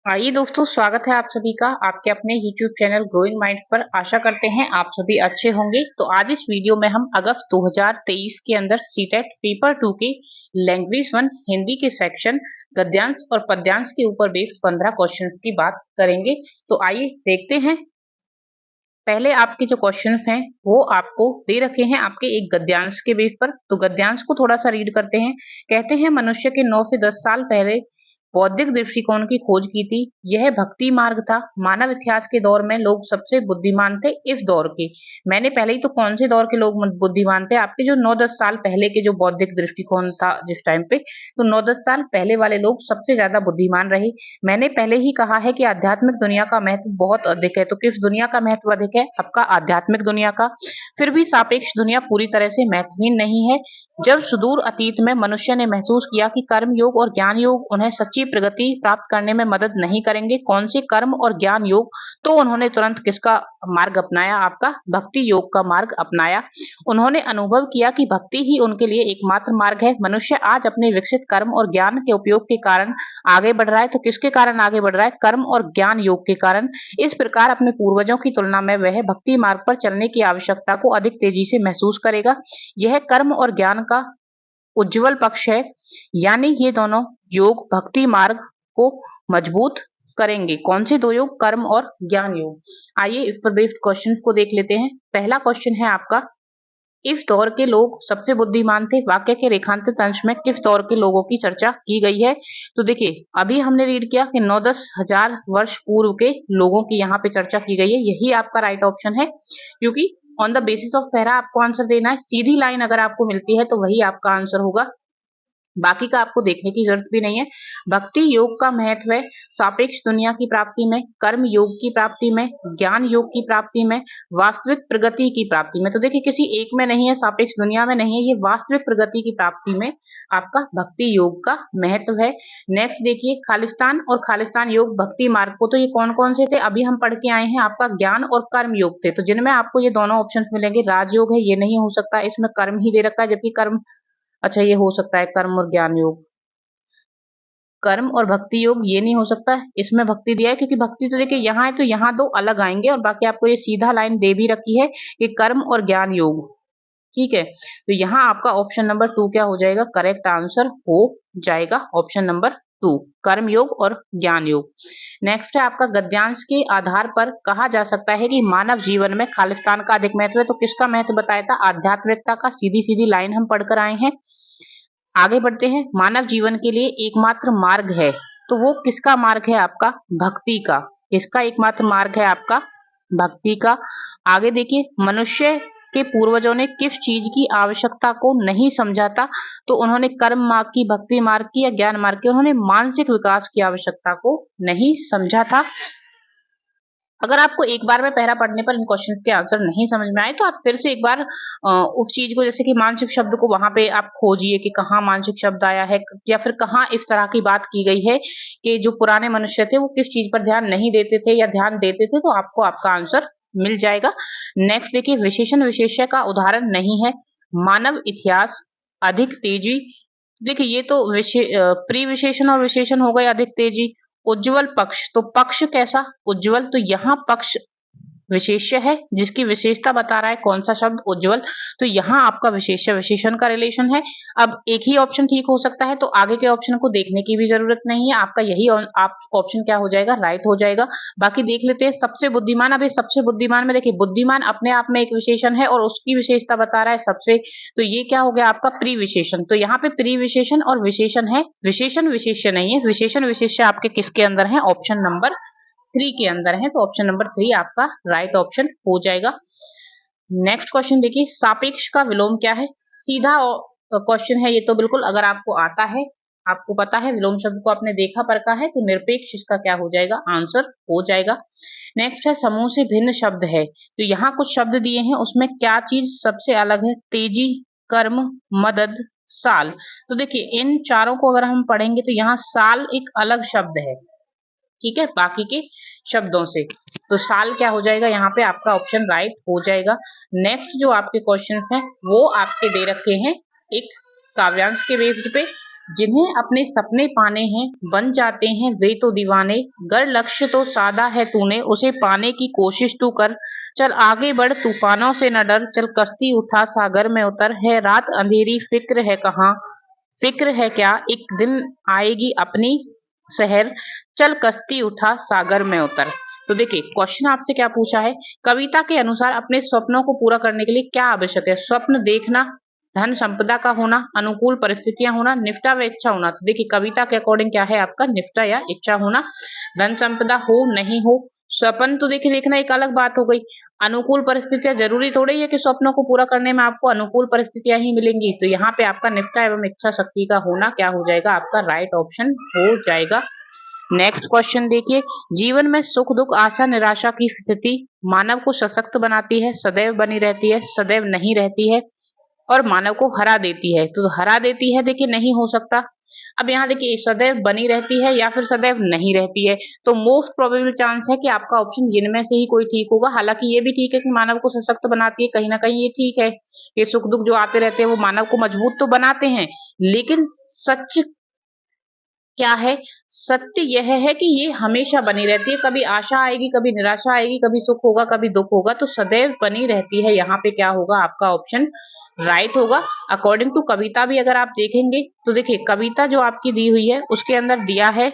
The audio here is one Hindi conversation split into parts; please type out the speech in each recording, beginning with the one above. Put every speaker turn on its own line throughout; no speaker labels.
आइए दोस्तों, स्वागत है आप सभी का आपके अपने YouTube चैनल ग्रोइंग माइंड्स पर। आशा करते हैं आप सभी अच्छे होंगे। तो आज इस वीडियो में हम अगस्त 2023 के अंदर सीटेट पेपर 2 के लैंग्वेज 1 हिंदी के सेक्शन गद्यांश और पद्यांश के ऊपर बेस्ड 15 क्वेश्चंस की बात करेंगे। तो आइए देखते हैं। पहले आपके जो क्वेश्चंस हैं वो आपको दे रखे हैं आपके एक गद्यांश के बेस पर। तो गद्यांश को थोड़ा सा रीड करते हैं। कहते हैं मनुष्य के 9 से 10 साल पहले बौद्धिक दृष्टिकोण की खोज की थी। यह भक्ति मार्ग था। मानव इतिहास के दौर में लोग सबसे बुद्धिमान थे इस दौर के। मैंने पहले ही तो कौन से दौर के लोग बुद्धिमान थे, आपके जो 9-10 साल पहले के जो बौद्धिक दृष्टिकोण था जिस टाइम पे, तो 9-10 साल पहले वाले लोग सबसे ज्यादा बुद्धिमान रहे। मैंने पहले ही कहा है कि आध्यात्मिक दुनिया का महत्व बहुत अधिक है। तो किस दुनिया का महत्व अधिक है? आपका आध्यात्मिक दुनिया का। फिर भी सापेक्ष दुनिया पूरी तरह से महत्वहीन नहीं है। जब सुदूर अतीत में मनुष्य ने महसूस किया कि कर्म योग और ज्ञान योग उन्हें सच्ची प्रगति प्राप्त करने में मदद नहीं करेंगे, कौन से कर्म और ज्ञान योग, तो उन्होंने तुरंत किसका मार्ग अपनाया? आपका भक्ति योग का मार्ग अपनाया। उन्होंने अनुभव किया कि भक्ति ही उनके लिए एकमात्र मार्ग है। मनुष्य आज अपने विकसित कर्म और ज्ञान के उपयोग के कारण आगे बढ़ रहा है। तो किसके कारण आगे बढ़ रहा है? कर्म और ज्ञान योग के कारण। इस प्रकार अपने पूर्वजों की तुलना में वह भक्ति मार्ग पर चलने की आवश्यकता को अधिक तेजी से महसूस करेगा। यह कर्म और ज्ञान का उज्जवल पक्ष है, यानी ये दोनों योग भक्ति मार्ग को मजबूत करेंगे। कौन से दो योग? कर्म और ज्ञान योग। आइए इस पर बेस्ड क्वेश्चंस को देख लेते हैं। पहला क्वेश्चन है आपका, इस दौर के लोग सबसे बुद्धिमान थे। वाक्य के रेखांकित अंश में किस दौर के लोगों की चर्चा की गई है? तो देखिए, अभी हमने रीड किया कि 9-10 हजार वर्ष पूर्व के लोगों की यहाँ पे चर्चा की गई है। यही आपका राइट ऑप्शन है, क्योंकि on the basis of para आपको आंसर देना है। सीधी लाइन अगर आपको मिलती है तो वही आपका आंसर होगा, बाकी का आपको देखने की जरूरत भी नहीं है। भक्ति योग का महत्व है सापेक्ष दुनिया की प्राप्ति में, कर्म योग की प्राप्ति में, ज्ञान योग की प्राप्ति में, वास्तविक प्रगति की प्राप्ति में। तो देखिए, किसी एक में नहीं है, सापेक्ष दुनिया में नहीं है, ये वास्तविक प्रगति की प्राप्ति में आपका भक्ति योग का महत्व है। नेक्स्ट देखिए, खालिस्तान और खालिस्तान योग भक्ति मार्ग को, तो ये कौन कौन से थे? अभी हम पढ़ के आए हैं, आपका ज्ञान और कर्म योग थे। तो जिनमें आपको ये दोनों ऑप्शन मिलेंगे। राजयोग है, ये नहीं हो सकता, इसमें कर्म ही दे रखा है, जबकि कर्म, अच्छा ये हो सकता है कर्म और ज्ञान योग। कर्म और भक्ति योग ये नहीं हो सकता, इसमें भक्ति दिया है, क्योंकि भक्ति तो देखिए यहाँ है, तो यहाँ दो अलग आएंगे, और बाकी आपको ये सीधा लाइन दे भी रखी है कि कर्म और ज्ञान योग। ठीक है, तो यहाँ आपका ऑप्शन नंबर 2 क्या हो जाएगा? करेक्ट आंसर हो जाएगा ऑप्शन नंबर 2, कर्म योग और ज्ञान योग। नेक्स्ट है आपका, गद्यांश के आधार पर कहा जा सकता है कि मानव जीवन में खालिस्तान का अधिक महत्व है। तो किसका महत्व बताया था? आध्यात्मिकता का। सीधी सीधी लाइन हम पढ़कर आए हैं। आगे बढ़ते हैं। मानव जीवन के लिए एकमात्र मार्ग है, तो वो किसका मार्ग है? आपका भक्ति का। किसका एकमात्र मार्ग है? आपका भक्ति का। आगे देखिए, मनुष्य के पूर्वजों ने किस चीज की आवश्यकता को नहीं समझा था? तो उन्होंने कर्म मार्ग की, भक्ति मार्ग की या ज्ञान मार्ग की? उन्होंने मानसिक विकास की आवश्यकता को नहीं समझा था। अगर आपको एक बार में पहरा पढ़ने पर इन क्वेश्चंस के आंसर नहीं समझ में आए, तो आप फिर से एक बार उस चीज को, जैसे कि मानसिक शब्द को, वहां पे आप खोजिए कि कहाँ मानसिक शब्द आया है, या फिर कहाँ इस तरह की बात की गई है कि जो पुराने मनुष्य थे वो किस चीज पर ध्यान नहीं देते थे या ध्यान देते थे, तो आपको आपका आंसर मिल जाएगा। नेक्स्ट देखिए, विशेषण विशेष्य का उदाहरण नहीं है। मानव इतिहास, अधिक तेजी। देखिए, ये तो प्री विशेषण और विशेषण हो गए, अधिक तेजी। उज्जवल पक्ष, तो पक्ष कैसा? उज्जवल। तो यहाँ पक्ष विशेष्य है, जिसकी विशेषता बता रहा है कौन सा शब्द? उज्जवल। तो यहाँ आपका विशेष्य विशेषण का रिलेशन है। अब एक ही ऑप्शन ठीक हो सकता है, तो आगे के ऑप्शन को देखने की भी जरूरत नहीं है। आपका यही आप ऑप्शन क्या हो जाएगा? राइट हो जाएगा। बाकी देख लेते हैं। सबसे बुद्धिमान, अब सबसे बुद्धिमान में देखिए, बुद्धिमान अपने आप में एक विशेषण है और उसकी विशेषता बता रहा है सबसे, तो ये क्या हो गया आपका? प्री विशेषण। तो यहाँ पे प्री विशेषण और विशेषण है, विशेषण विशेष्य नहीं है। विशेषण विशेष्य आपके किसके अंदर है? ऑप्शन नंबर 3 के अंदर है। तो ऑप्शन नंबर 3 आपका राइट ऑप्शन हो जाएगा। नेक्स्ट क्वेश्चन देखिए, सापेक्ष का विलोम क्या है? सीधा क्वेश्चन है ये तो बिल्कुल, अगर आपको आता है, आपको पता है, विलोम शब्द को आपने देखा परखा है, तो निरपेक्ष इसका क्या हो जाएगा? आंसर हो जाएगा। नेक्स्ट है, समूह से भिन्न शब्द है। तो यहाँ कुछ शब्द दिए हैं, उसमें क्या चीज सबसे अलग है? तेजी, कर्म, मदद, साल। तो देखिए, इन चारों को अगर हम पढ़ेंगे तो यहाँ साल एक अलग शब्द है, ठीक है, बाकी के शब्दों से। तो साल क्या हो जाएगा? यहाँ पे आपका ऑप्शन राइट हो जाएगा। नेक्स्ट जो आपके क्वेश्चंस हैं वो आपके दे रखे हैं एक काव्यांश के बेस्ड पे। जिन्हें अपने सपने पाने हैं बन जाते हैं वे तो दीवाने, गर लक्ष्य तो साधा है तूने उसे पाने की कोशिश तू कर, चल आगे बढ़ तूफानों से न डर, चल कश्ती उठा सागर में उतर, है रात अंधेरी फिक्र है कहाँ, फिक्र है क्या एक दिन आएगी अपनी शहर, चल कश्ती उठा सागर में उतर। तो देखिए क्वेश्चन आपसे क्या पूछा है, कविता के अनुसार अपने स्वप्नों को पूरा करने के लिए क्या आवश्यक है, स्वप्न देखना, धन संपदा का होना, अनुकूल परिस्थितियां होना, निष्ठा व इच्छा होना। तो देखिए कविता के अकॉर्डिंग क्या है आपका, निष्ठा या इच्छा होना, धन संपदा हो नहीं हो, स्वप्न तो देखिए देखना एक अलग बात हो गई, अनुकूल परिस्थितियां जरूरी थोड़ी है कि स्वप्नों को पूरा करने में आपको अनुकूल परिस्थितियां ही मिलेंगी, तो यहाँ पे आपका निष्ठा एवं इच्छा शक्ति का होना क्या हो जाएगा आपका राइट ऑप्शन हो जाएगा। नेक्स्ट क्वेश्चन देखिए, जीवन में सुख दुख आशा निराशा की स्थिति मानव को सशक्त बनाती है, सदैव बनी रहती है, सदैव नहीं रहती है और मानव को हरा देती है। तो हरा देती है देखिए नहीं हो सकता। अब यहाँ देखिए सदैव बनी रहती है या फिर सदैव नहीं रहती है, तो मोस्ट प्रोबेबल चांस है कि आपका ऑप्शन इनमें से ही कोई ठीक होगा। हालांकि ये भी ठीक है कि मानव को सशक्त बनाती है, कहीं ना कहीं ये ठीक है, ये सुख दुख जो आते रहते हैं वो मानव को मजबूत तो बनाते हैं, लेकिन सच क्या है, सत्य यह है कि ये हमेशा बनी रहती है, कभी आशा आएगी कभी निराशा आएगी, कभी सुख होगा कभी दुख होगा, तो सदैव बनी रहती है। यहाँ पे क्या होगा आपका ऑप्शन राइट होगा। अकॉर्डिंग टू कविता भी अगर आप देखेंगे तो देखिए कविता जो आपकी दी हुई है उसके अंदर दिया है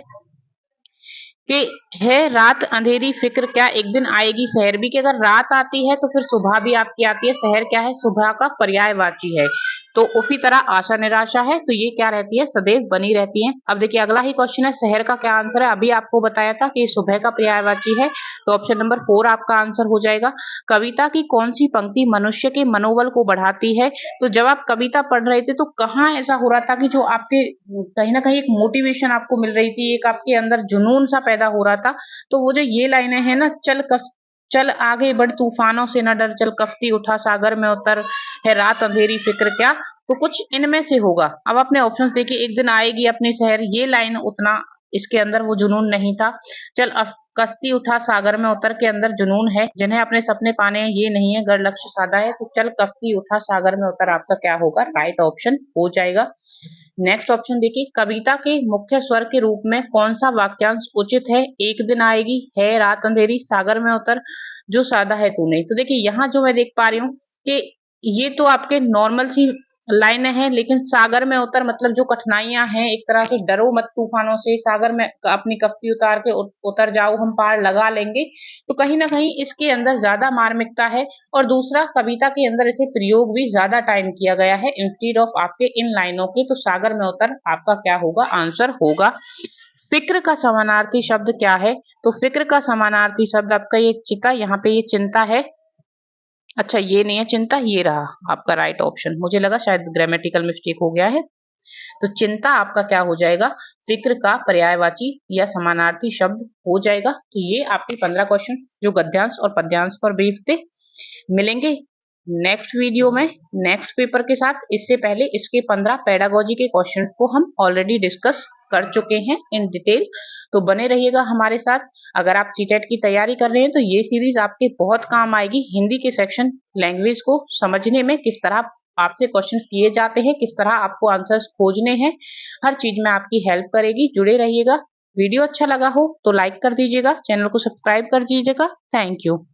कि है रात अंधेरी फिक्र क्या एक दिन आएगी शहर भी, कि अगर रात आती है तो फिर सुबह भी आपकी आती है, शहर क्या है सुबह का पर्यायवाची है, तो उसी तरह आशा निराशा है तो ये क्या रहती है सदैव बनी रहती है। अब देखिए अगला ही क्वेश्चन है, शहर का क्या आंसर है, अभी आपको बताया था कि सुबह का पर्यायवाची है, तो ऑप्शन नंबर 4 आपका आंसर हो जाएगा। कविता की कौन सी पंक्ति मनुष्य के मनोबल को बढ़ाती है, तो जब आप कविता पढ़ रहे थे तो कहाँ ऐसा हो रहा था कि जो आपके कहीं ना कहीं एक मोटिवेशन आपको मिल रही थी, एक आपके अंदर जुनून सा पैदा हो रहा था, तो वो जो ये लाइनें हैं ना, चल आगे बढ़ तूफानों से न डर, चल कश्ती उठा सागर में उतर, है रात अंधेरी फिक्र क्या, तो कुछ इनमें से होगा। अब अपने ऑप्शंस देखिए, एक दिन आएगी अपनी शहर, ये लाइन उतना इसके अंदर वो जुनून नहीं था। चल कश्ती उठा सागर में उतर के अंदर जुनून है, जिन्हें अपने सपने पाने हैं ये नहीं है, अगर लक्ष्य साधा है, तो चल कश्ती उठा सागर में उतर आपका क्या होगा राइट ऑप्शन हो जाएगा। नेक्स्ट ऑप्शन देखिए, कविता के मुख्य स्वर के रूप में कौन सा वाक्यांश उचित है, एक दिन आएगी, है रात अंधेरी, सागर में उतर, जो सादा है तूने। तो देखिए यहाँ जो मैं देख पा रही हूँ कि ये तो आपके नॉर्मल सी लाइनें हैं, लेकिन सागर में उतर मतलब जो कठिनाइयां हैं, एक तरह से डरो मत तूफानों से, सागर में अपनी कश्ती उतार के उतर जाओ, हम पार लगा लेंगे, तो कहीं ना कहीं इसके अंदर ज्यादा मार्मिकता है। और दूसरा कविता के अंदर इसे प्रयोग भी ज्यादा टाइम किया गया है इंस्टीड ऑफ आपके इन लाइनों के, तो सागर में उतर आपका क्या होगा आंसर होगा। फिक्र का समानार्थी शब्द क्या है, तो फिक्र का समानार्थी शब्द आपका ये चिका, यहाँ पे ये चिंता है, अच्छा ये नहीं है चिंता, ये रहा आपका राइट ऑप्शन, मुझे लगा शायद ग्रामेटिकल मिस्टेक हो गया है। तो चिंता आपका क्या हो जाएगा, फिक्र का पर्यायवाची या समानार्थी शब्द हो जाएगा। तो ये आपके 15 क्वेश्चन जो गद्यांश और पद्यांश पर बेस्ड थे। मिलेंगे नेक्स्ट वीडियो में नेक्स्ट पेपर के साथ। इससे पहले इसके 15 पेडागोजी के क्वेश्चंस को हम ऑलरेडी डिस्कस कर चुके हैं इन डिटेल, तो बने रहिएगा हमारे साथ। अगर आप सीटेट की तैयारी कर रहे हैं तो ये सीरीज आपके बहुत काम आएगी, हिंदी के सेक्शन लैंग्वेज को समझने में, किस तरह आपसे क्वेश्चंस किए जाते हैं, किस तरह आपको आंसर्स खोजने हैं, हर चीज में आपकी हेल्प करेगी। जुड़े रहिएगा। वीडियो अच्छा लगा हो तो लाइक कर दीजिएगा, चैनल को सब्सक्राइब कर दीजिएगा। Thank you.